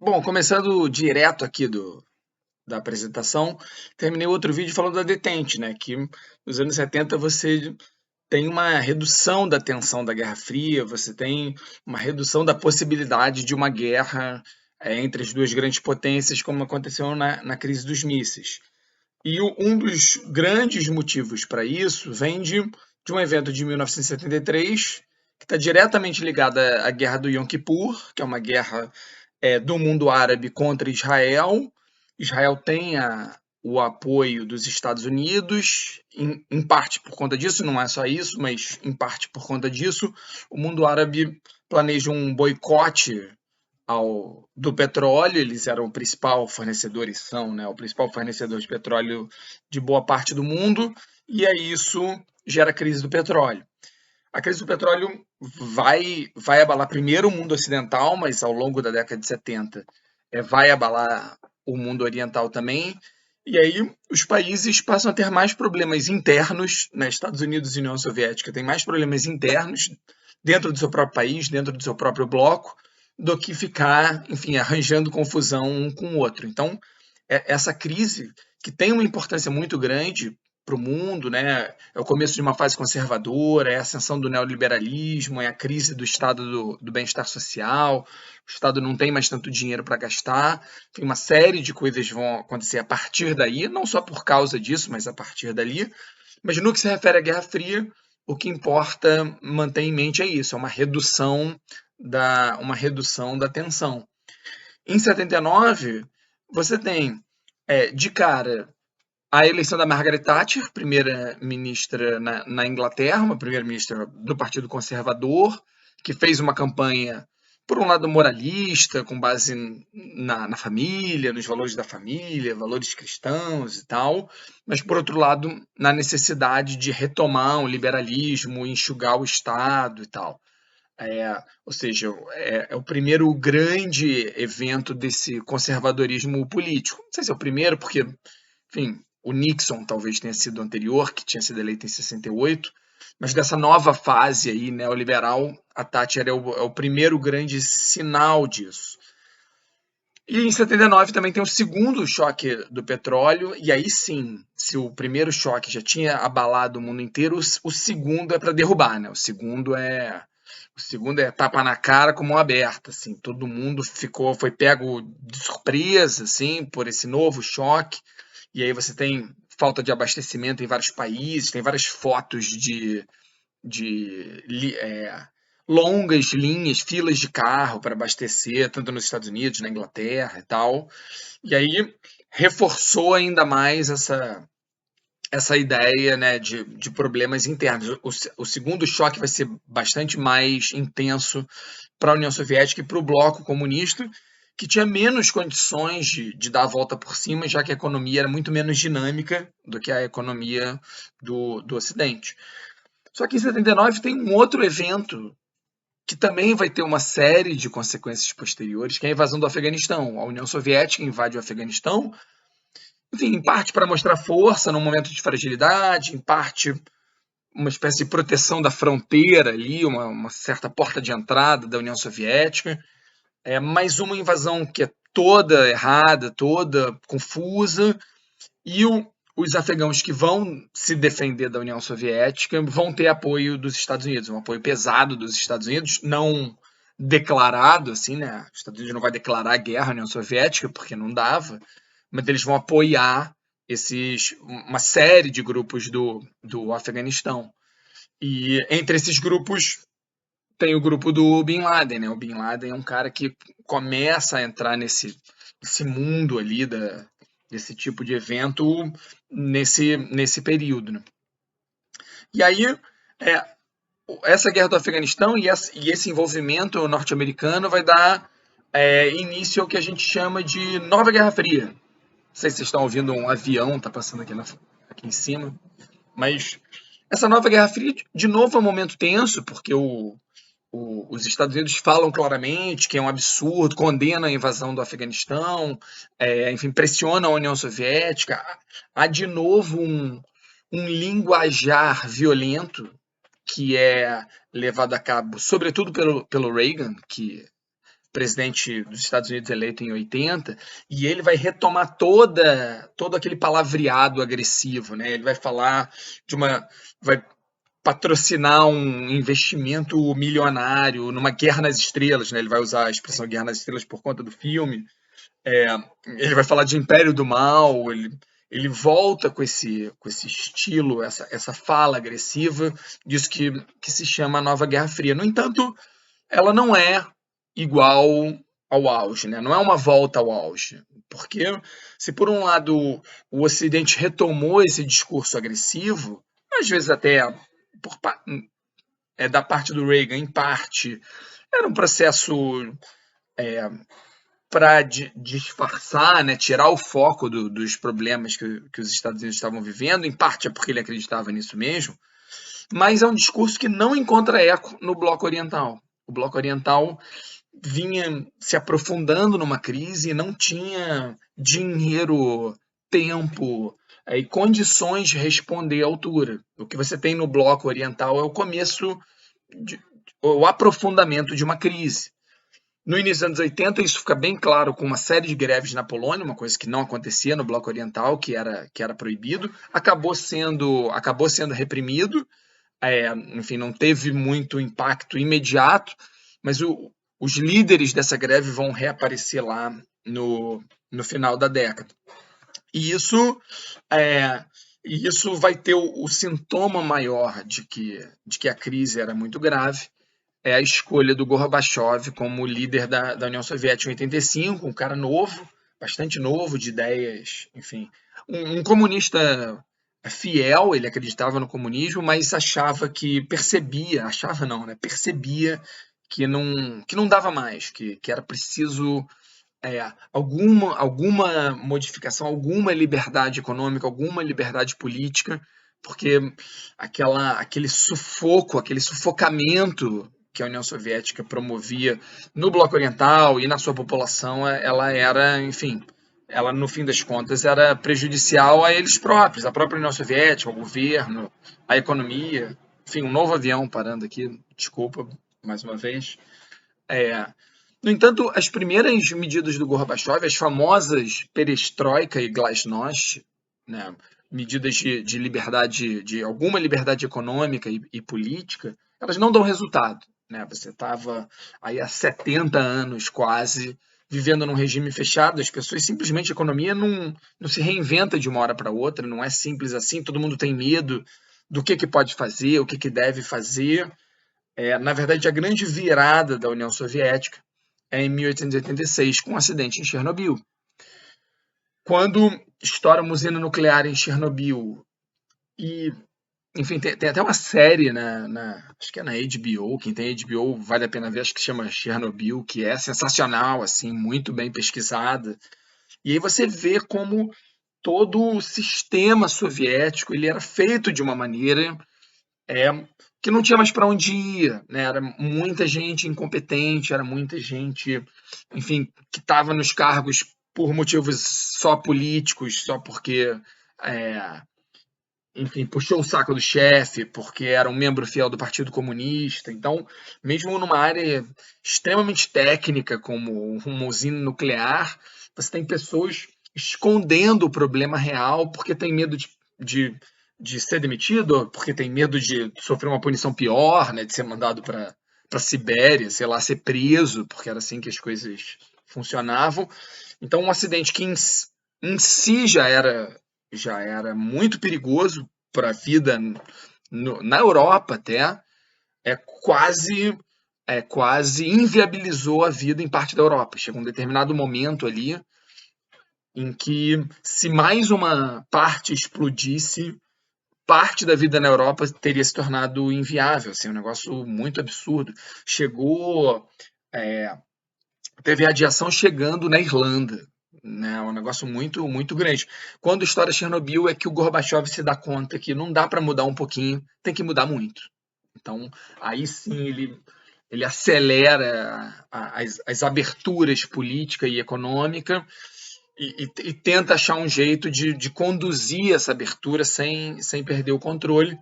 Bom, começando direto aqui da apresentação, terminei outro vídeo falando da detente, né? Que nos anos 70 você tem uma redução da tensão da Guerra Fria, você tem uma redução da possibilidade de uma guerra entre as duas grandes potências, como aconteceu na crise dos mísseis. E um dos grandes motivos para isso vem de um evento de 1973, que está diretamente ligado à Guerra do Yom Kippur, que é uma guerra do mundo árabe contra Israel. Israel tem o apoio dos Estados Unidos, em parte por conta disso, não é só isso, mas em parte por conta disso, o mundo árabe planeja um boicote do petróleo. Eles eram o principal fornecedor, e são, né, o principal fornecedor de petróleo de boa parte do mundo, e aí isso gera a crise do petróleo. A crise do petróleo vai abalar primeiro o mundo ocidental, mas ao longo da década de 70 vai abalar o mundo oriental também. E aí os países passam a ter mais problemas internos, né? Estados Unidos e União Soviética têm mais problemas internos dentro do seu próprio país, dentro do seu próprio bloco, do que ficar, enfim, arranjando confusão um com o outro. Então, essa crise, que tem uma importância muito grande para o mundo, né? É o começo de uma fase conservadora, é a ascensão do neoliberalismo, é a crise do estado do bem-estar social, o Estado não tem mais tanto dinheiro para gastar, tem uma série de coisas que vão acontecer a partir daí, não só por causa disso, mas a partir dali. Mas no que se refere à Guerra Fria, o que importa manter em mente é isso, é uma redução da tensão. Em 79, você tem, de cara, a eleição da Margaret Thatcher, primeira-ministra na Inglaterra, uma primeira-ministra do Partido Conservador, que fez uma campanha, por um lado, moralista, com base na família, nos valores da família, valores cristãos e tal, mas, por outro lado, na necessidade de retomar um liberalismo, enxugar o Estado e tal. Ou seja, é o primeiro grande evento desse conservadorismo político. Não sei se é o primeiro, porque, enfim, o Nixon talvez tenha sido o anterior, que tinha sido eleito em 68, mas dessa nova fase aí neoliberal, a Thatcher é o primeiro grande sinal disso. E em 79 também tem o segundo choque do petróleo, e aí sim, se o primeiro choque já tinha abalado o mundo inteiro, o segundo é para derrubar, né? O segundo é tapa na cara com mão aberta, assim, todo mundo foi pego de surpresa, assim, por esse novo choque. E aí você tem falta de abastecimento em vários países, tem várias fotos de longas linhas, filas de carro para abastecer, tanto nos Estados Unidos, na Inglaterra e tal. E aí reforçou ainda mais essa ideia, né, de problemas internos. O segundo choque vai ser bastante mais intenso para a União Soviética e para o bloco comunista, que tinha menos condições de dar a volta por cima, já que a economia era muito menos dinâmica do que a economia do Ocidente. Só que em 79 tem um outro evento que também vai ter uma série de consequências posteriores, que é a invasão do Afeganistão. A União Soviética invade o Afeganistão, enfim, em parte para mostrar força num momento de fragilidade, em parte uma espécie de proteção da fronteira ali, uma certa porta de entrada da União Soviética. É mais uma invasão que é toda errada, toda confusa, e os afegãos que vão se defender da União Soviética vão ter apoio dos Estados Unidos, um apoio pesado dos Estados Unidos, não declarado, assim, né? Os Estados Unidos não vai declarar guerra à União Soviética, porque não dava, mas eles vão apoiar uma série de grupos do Afeganistão. E entre esses grupos tem o grupo do Bin Laden, né? O Bin Laden é um cara que começa a entrar nesse mundo ali desse tipo de evento nesse período, né? E aí, é, essa guerra do Afeganistão e esse envolvimento norte-americano vai dar início ao que a gente chama de Nova Guerra Fria. Não sei se vocês estão ouvindo um avião, tá passando aqui em cima, mas essa Nova Guerra Fria, de novo, é um momento tenso, porque os Estados Unidos falam claramente que é um absurdo, condenam a invasão do Afeganistão, enfim, pressionam a União Soviética. Há de novo um linguajar violento que é levado a cabo, sobretudo pelo Reagan, que presidente dos Estados Unidos eleito em 80, e ele vai retomar todo aquele palavreado agressivo, né? Ele vai falar vai patrocinar um investimento milionário numa guerra nas estrelas, né? Ele vai usar a expressão guerra nas estrelas por conta do filme. Ele vai falar de Império do Mal, ele volta com esse estilo, essa fala agressiva, disso que se chama a Nova Guerra Fria. No entanto, ela não é igual ao auge, né? Não é uma volta ao auge. Porque se por um lado o Ocidente retomou esse discurso agressivo, às vezes até da parte do Reagan, em parte, era um processo para disfarçar, né, tirar o foco dos problemas que os Estados Unidos estavam vivendo, em parte é porque ele acreditava nisso mesmo, mas é um discurso que não encontra eco no Bloco Oriental. O Bloco Oriental vinha se aprofundando numa crise e não tinha dinheiro, tempo e condições de responder à altura. O que você tem no Bloco Oriental é o começo, o aprofundamento de uma crise. No início dos anos 80, isso fica bem claro com uma série de greves na Polônia, uma coisa que não acontecia no Bloco Oriental, que era proibido, acabou sendo reprimido, enfim, não teve muito impacto imediato, mas os líderes dessa greve vão reaparecer lá no final da década. E isso vai ter o sintoma maior de que a crise era muito grave, é a escolha do Gorbachev como líder da União Soviética em 85, um cara novo, bastante novo, de ideias, enfim, um comunista fiel, ele acreditava no comunismo, mas percebia que não dava mais, que era preciso alguma modificação, alguma liberdade econômica, alguma liberdade política, porque aquele sufocamento que a União Soviética promovia no Bloco Oriental e na sua população, ela era, enfim, ela no fim das contas era prejudicial a eles próprios, a própria União Soviética, ao governo, à economia. Enfim, um novo avião parando aqui, desculpa mais uma vez. No entanto, as primeiras medidas do Gorbachev, as famosas perestroika e glasnost, né, medidas de liberdade, de alguma liberdade econômica e política, elas não dão resultado. Né? Você estava aí há 70 anos quase vivendo num regime fechado, as pessoas simplesmente, a economia não se reinventa de uma hora para outra, não é simples assim, todo mundo tem medo do que pode fazer, o que deve fazer. Na verdade, a grande virada da União Soviética é em 1886, com um acidente em Chernobyl. Quando estoura uma usina nuclear em Chernobyl, e, enfim, tem até uma série, acho que é na HBO, quem tem HBO vale a pena ver, acho que se chama Chernobyl, que é sensacional, assim, muito bem pesquisada. E aí você vê como todo o sistema soviético ele era feito de uma maneira que não tinha mais para onde ir, né? Era muita gente incompetente, era muita gente, enfim, que estava nos cargos por motivos só políticos, só porque, enfim, puxou o saco do chefe, porque era um membro fiel do Partido Comunista. Então, mesmo numa área extremamente técnica, como uma usina nuclear, você tem pessoas escondendo o problema real porque tem medo de ser demitido, porque tem medo de sofrer uma punição pior, né, de ser mandado para Sibéria, sei lá, ser preso, porque era assim que as coisas funcionavam. Então, um acidente que em si já era muito perigoso para a vida na Europa até, quase inviabilizou a vida em parte da Europa. Chegou um determinado momento ali em que, se mais uma parte explodisse, parte da vida na Europa teria se tornado inviável, assim, um negócio muito absurdo. Teve radiação chegando na Irlanda, né? Um negócio muito, muito grande. Quando estoura Chernobyl é que o Gorbachev se dá conta que não dá para mudar um pouquinho, tem que mudar muito. Então, aí sim ele acelera as aberturas política e econômica e tenta achar um jeito de conduzir essa abertura sem perder o controle,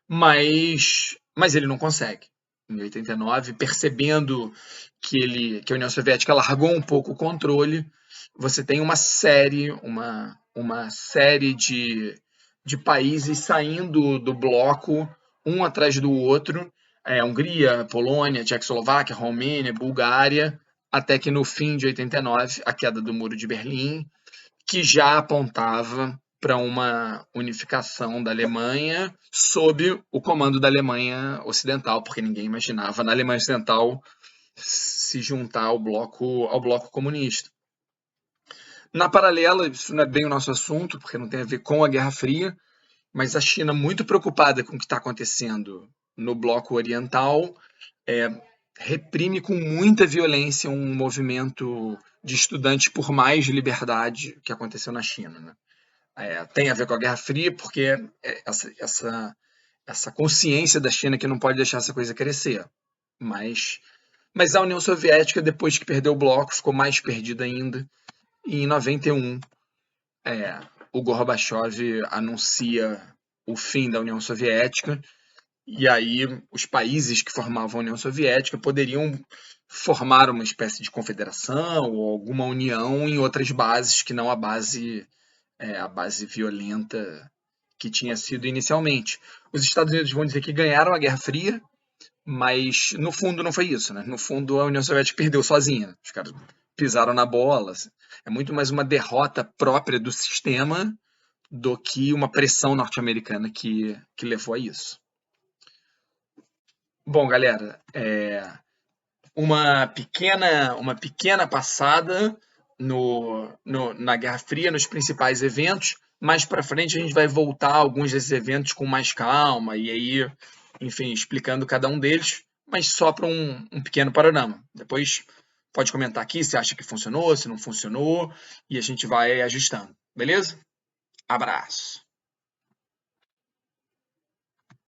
mas ele não consegue. em 89, percebendo que a União Soviética largou um pouco o controle, você tem uma série de países saindo do bloco, um atrás do outro, Hungria, Polônia, Tchecoslováquia, Romênia, Bulgária, até que no fim de 89, a queda do Muro de Berlim, que já apontava para uma unificação da Alemanha sob o comando da Alemanha Ocidental, porque ninguém imaginava na Alemanha Ocidental se juntar ao bloco comunista. Na paralela, isso não é bem o nosso assunto, porque não tem a ver com a Guerra Fria, mas a China, muito preocupada com o que está acontecendo no bloco oriental, reprime com muita violência um movimento de estudantes por mais liberdade que aconteceu na China. Né? Tem a ver com a Guerra Fria, porque essa consciência da China que não pode deixar essa coisa crescer. Mas a União Soviética, depois que perdeu o bloco, ficou mais perdida ainda. E em 91, o Gorbachev anuncia o fim da União Soviética, e aí os países que formavam a União Soviética poderiam formar uma espécie de confederação ou alguma união em outras bases que não a base violenta que tinha sido inicialmente. Os Estados Unidos vão dizer que ganharam a Guerra Fria, mas no fundo não foi isso, né? No fundo a União Soviética perdeu sozinha. Os caras pisaram na bola. É muito mais uma derrota própria do sistema do que uma pressão norte-americana que levou a isso. Bom, galera, uma pequena passada na Guerra Fria, nos principais eventos. Mais para frente a gente vai voltar a alguns desses eventos com mais calma e aí, enfim, explicando cada um deles, mas só para um pequeno panorama. Depois pode comentar aqui se acha que funcionou, se não funcionou, e a gente vai ajustando, beleza? Abraço!